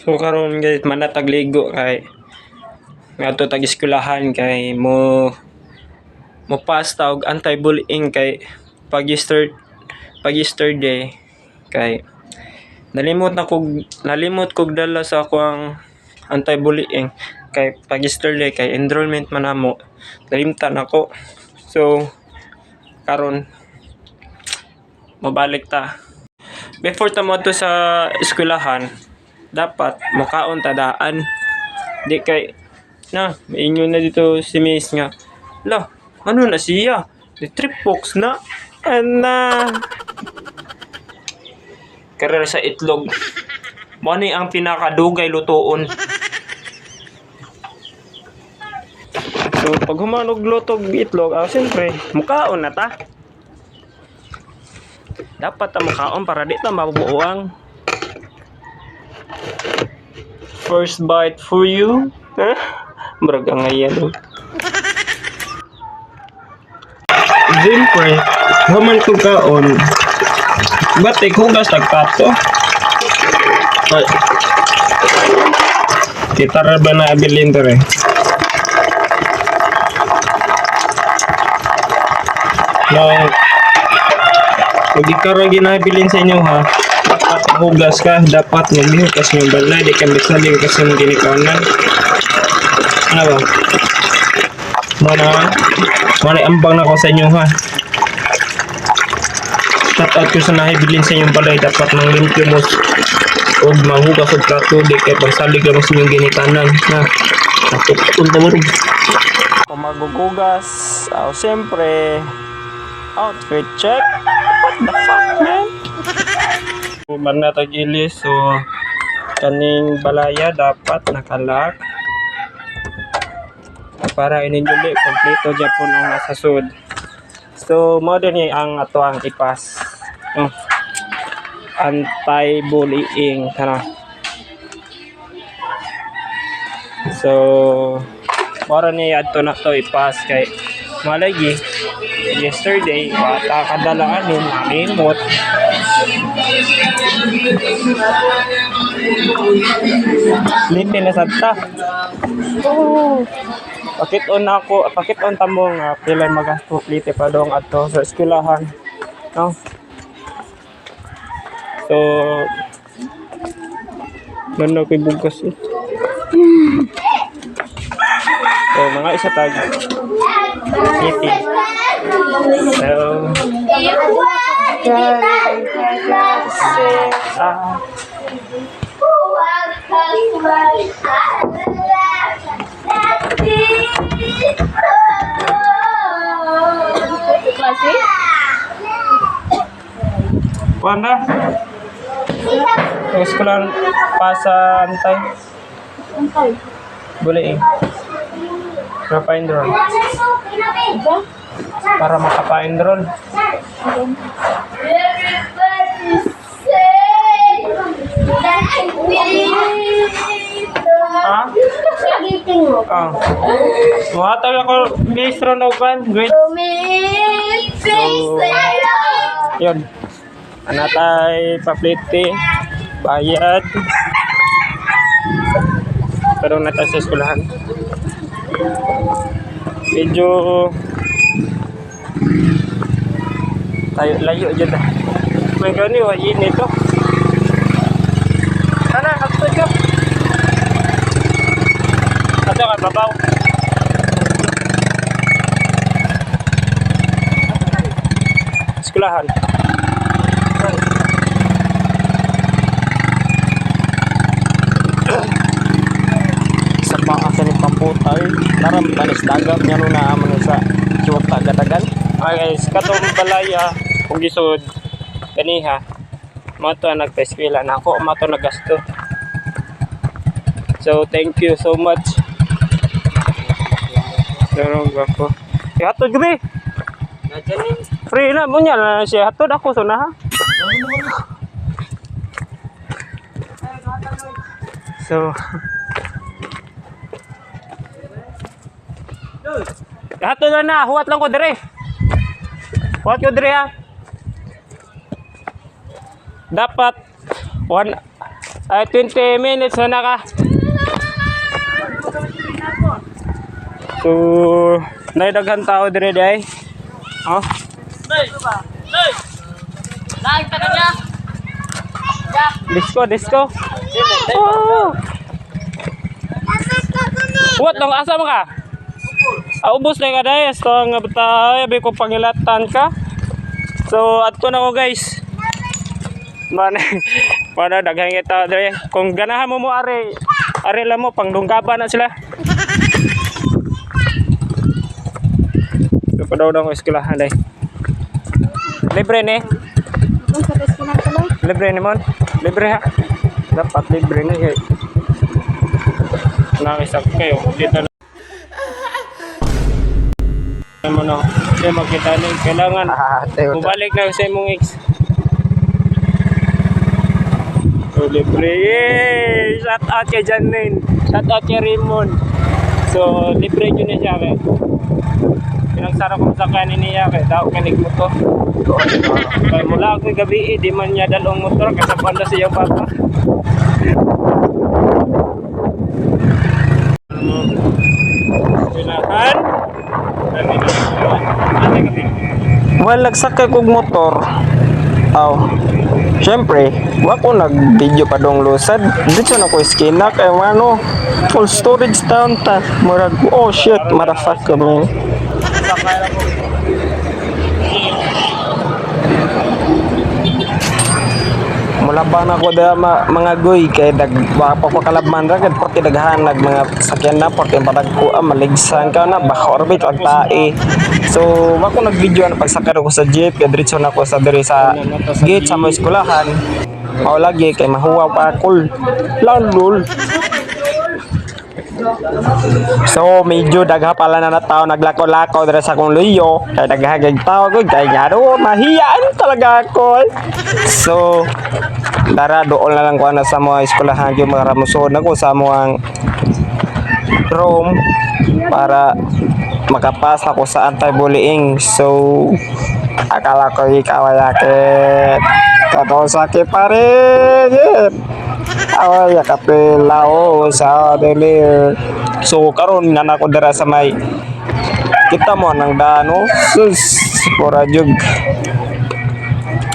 So karon guys manatag ligo kay ngadto tag eskwelahan kay mo pass ta og anti-bullying kay pag yesterday kay nalimot kog dala sa ako ang anti-bullying kay pag yesterday kay enrollment man namo nalimtan ako. So karon mabalik ta. Before ta mo to sa eskwelahan dapat mukaon ta daan. Di kay na mainyo na dito si Miss nga. La, ano na siya? Di trip box na. Ana. Karer sa itlog. Mo ni ang pinakadugay lutoon. So pag humanog lutog itlog, siyempre mukaon na ta. Dapat ta mukaon para di ta mabubuang. First bite for you. Huh? Muraga ngayon. Siyempre, human ko kaon. Ba't hugas nagpato? Kita ba na abilin to rin? No, pag ikaw rin ginabilin sa inyo ha, dapat hugas ka, dapat magbihugas yung balay, di ka bisaling kasi ng ginikanan. Ano ba? Mana ambang na ko sa inyo ha. Shout out ko sa nahibilin sa inyong balay, dapat manglimpyo mo o mahugas o plato, di kaya pagsalig lang sa inyong ginikanan ha. Punta mo rin. Kung magugugas, siyempre outfit check. What the fuck, man? Manatag-ilis, so kaning balaya dapat nakalak para ininjuli kompleto Japon ang nasasud. So mo din ang ato ang ipas anti-bullying kana. So para ni adto na to ipas kay malagi yesterday bata kadalaanin nalimot. Sleepy na sabta. Pakit on tamo nga pila magasto plite pa dong adto sa eskwelahan. No? So nano koy bugas eh. So mga isa tag city. So Klase? Wanda? Yung sekolah pasa antay? Antay? Boleh eh. Berapa-enroll? Para makapa-enroll. Ha? Muhatag ako ministro na upan. Great. So, yun. Anatay paplite. Bayad. Pero natay sa eskwelahan. Medyo tayo layo dyan. May gani wa init to. Tara, kapto ka. Ato ka babaw. Eskwelahan. Sa baka ni pamputay, naram tanis dagat nya no na amon sa ciwata gadagan. Ay katong balaya kung gisod kaniha. Mato nagpa-eskwela na ako, mato nagasto. So thank you so much. Pero ako. Hatod gabi. Free na mo nya na siya hatod ako so na ha. So hatod na, huwat lang ko dire. Huwat ko dire ha. Dapat Ay, 20 minutes na naka. So, naidaghan tao dire day. Oh. Disco. Oh. What nang asa mo ka? Ubos na ka day. So, nga bata, abi ko pangilatan ka. So, adto na ko guys. Mana daghang kita dire. Kung ganahan mo are lang mo pangdungkaban na sila. So, padaw na ko eskwelahan day. Libre ni. Libre ni mon. Libre ha. Dapat libre ni. Nangisak kayo dito na. Naman no. Kaya magkita ni kailangan bumalik na sa imong ex. So, libre. Yay! Shout out kay Janine. Shout out kay Raymond. So, libre yun na siya kay. Pinagsara ko sa kanin niya kay tao kanig mo to. Kaya mula ako gabi di man niya dalong motor kasi pala siya papa. Pinahan. Well, nagsakay kong motor. Siyempre, wako nag-video pa dong lusad. Dito na ko iskina kay ano, full storage down ta. Murag, oh shit, motherfucker man. Mulaban ako da mga goy kay kalabman ra gid pati daghan nag mga sakyan na pati padag ko maligsan ka na baka orbit ag tae. So wako nag-video na pagsakay ko sa jeep kay diretso na ko sa diri sa gate sa mga eskwelahan. Mao lagi kay mahuwa pa kul. Lol. So medyo dagha pala na tao naglakaw-lakaw dira sa akong luyo kay daghagig tao gud kay ngado mahiyaan talaga ako. So dara dool na lang ko na sa mga eskwelahan yung mga ramusod na ko sa mga room para makapas ako sa anti-bullying. So akala ko ikaw yakit kato sakit pare away kapelao sa delir. So karon na nako dira sa may kita mo nang dano sus pura jug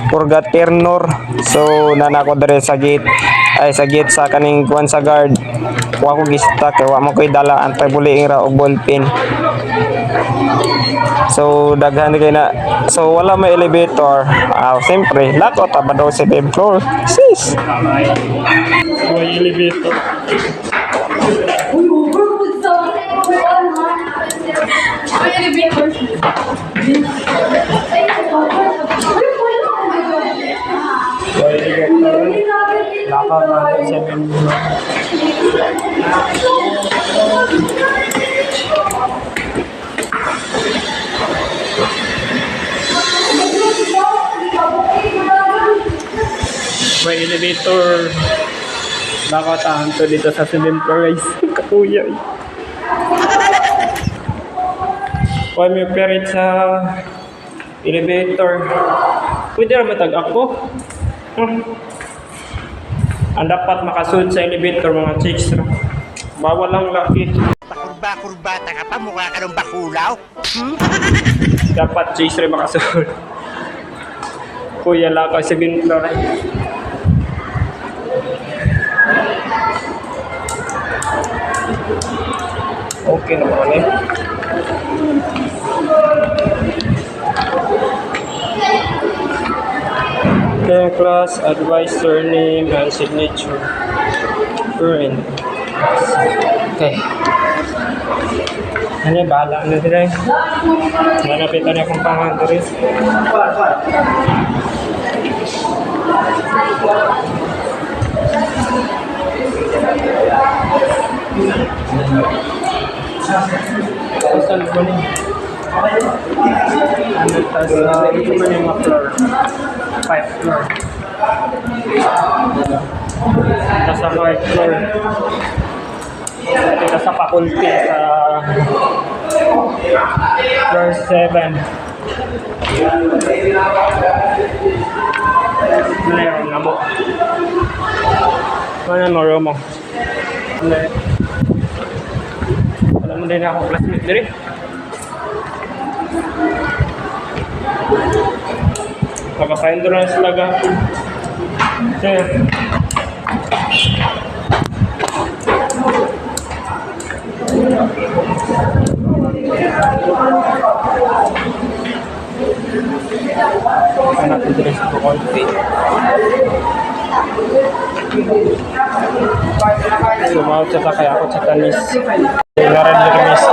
Purga Ternor. So nanako dere sa gate ay sa gate sa kaning kuan sa guard. Wa ko gista kay wa mo koy dala anti-bullying ra og ballpen. So daghan kay na so wala may elevator. Siyempre lako ta ba daw sa 10th floor. Sis. May elevator. May elevator nakatahan to dito sa 7th floor guys. Katuya Huwag may perit sa elevator. Pwede na matag ako. Ang dapat makasunod sa elevator mga chicks. Bawal lang laki. Pakurba-kurbata ka pa, mukha ka ng bakulaw. Dapat chicks rin makasunod. Kuya lang kasi 7th floor. Okay naman eh. Okay, class, advisor name and signature. Current. Okay. Ano bahala na sila eh. Manapitan niya kung pangalan rin. Saan ko niya? Ano tas ito man yung mga floor? 5th floor. Ito sa 5th floor. Ito sa faculty sa floor 7. Meron nga mo. Ano noro mo? Wala mo din ako classmate diri. Pagka-find doon lang sila gapon. Sir. Anak ko diri sa Coffee. Sumawag siya kaya ako sa tanis. Ngaran diri miss.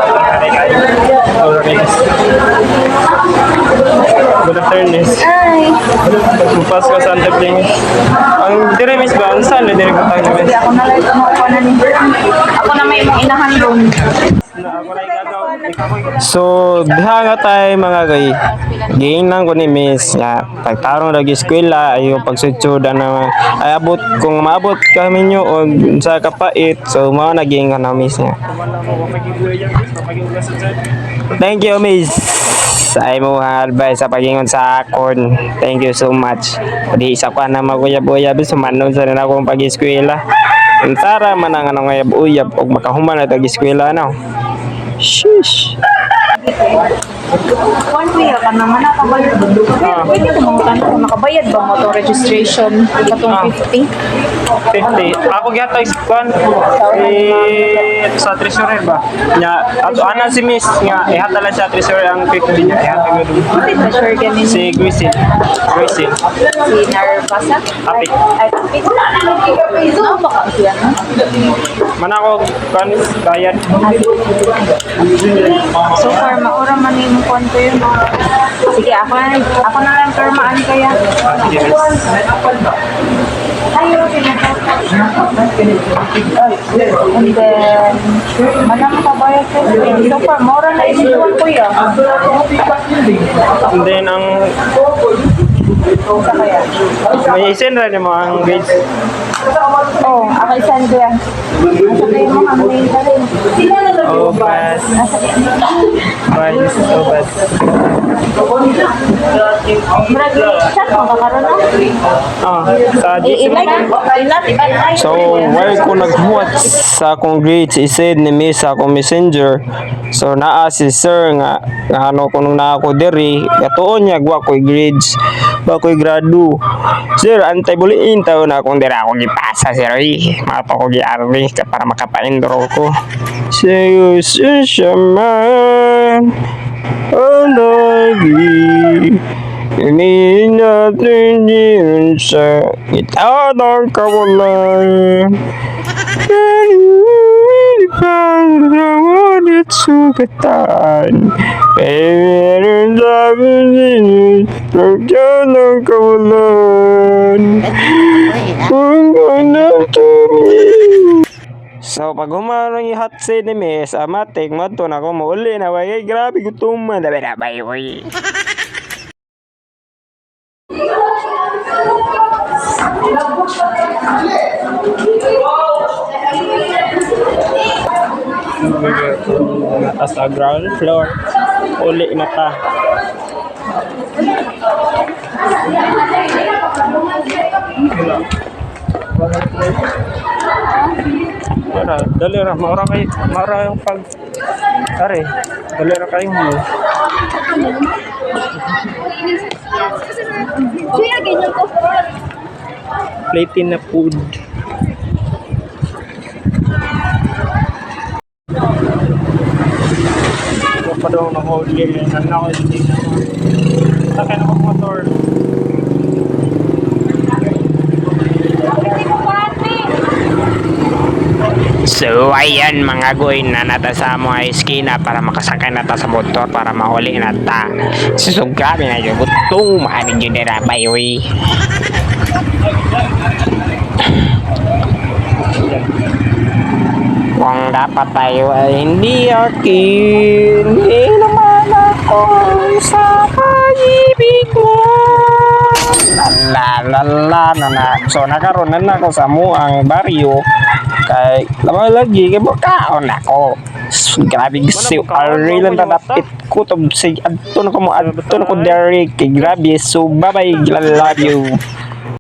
Good afternoon, miss. Ay, Pagpupas ka sa antibling. Ang dire miss ba? Ang saan na dire ko tayo miss? hindi ako na lang ako na ni. Ako na may mga inahan doon. So, diha nga tayo mga gay. Giing lang ko ni miss nga pagtarong lagi eskwela ayo pagsudsudan na ay abot kung maabot kami nyo o sa kapait. So, mao naging na miss nga. Thank you miss. Ay mo advice sa pagingon sa akon. Thank you so much. Di isa pa na maguyab-uyab sumanon sa na akong pag-eskwela. Antara man ang anong uyab-uyab og makahuman na tag-eskwela na. Sheesh. One year ka naman nakabayad. Pwede ko mga tanong kung nakabayad ba mo itong registration katong 50? 50. Ako gyata ispan sa treasurer ba? Nya ato ana si miss nga ihatala sa treasurer ang 50 niya. Ihatag mo. Hindi ba sure ganin Si Grisin. Grisin. si Narvasa? Apit. Ay, Apit. No, baka siya, no? Man ako kan bayad. So far, maura man yung konto yun. Sige, ako na lang permaan kaya. Sige miss. Ayaw, and then, manang kabayad ko. So far, maura na isinuwan ko yan. And then ang Sa kaya? may isend rin mo ang grades. Oh, ako isan ko yan. Nasa kayo mo, ang main ka rin. Oh, bas. Nasa kayo. Bas. Oh, bas. Marag, chat mo kakaroon na? Ah, sa GC. So, while ko naghuwat sa akong grades, isend ni Miss sa akong messenger. So, naa si sir nga ano kung na ako diri, gatuon niya gwa ko'y grades, ba ko'y gradu. Sir, antay buliin taon na akong diri ako gipasa, sir. Mato ko giarli para makapaindro ko. Sa'yo siya man, ang lagi. Hindi natin yun sa itadang kawalan. Ngunit sugatan. Meron sabi din pagdyan ng kawalan. Kung ano tumi. So, pag humarang i-hot seat ni Miss, amatik, mato na ko mauli na wagay, grabe gutuman. Dabi na ba yun? Nata sa ground floor. Uli na ta. Mara, dali ra, mara yung pag are, dali ra kayo mo. Kuya, ganyan ko. Plating na food. Ito pa daw na hold game. Ano ako hindi na. Sakay na motor. So, ayan mga goy na nata sa mga eskina para makasakay na ta sa motor para mahuli na ta. Susugami na yung gusto, maanin yun nila, bayoy. Kung dapat tayo ay hindi akin, hindi naman ako sa pag-ibig mo. So, nakaroon na ako sa muang baryo. Kay lamang lagi kay bukaon ako. Grabe si Ari lang tatapit ko to si adto na ko mo adto na ko Derek kay grabe so bye bye love you.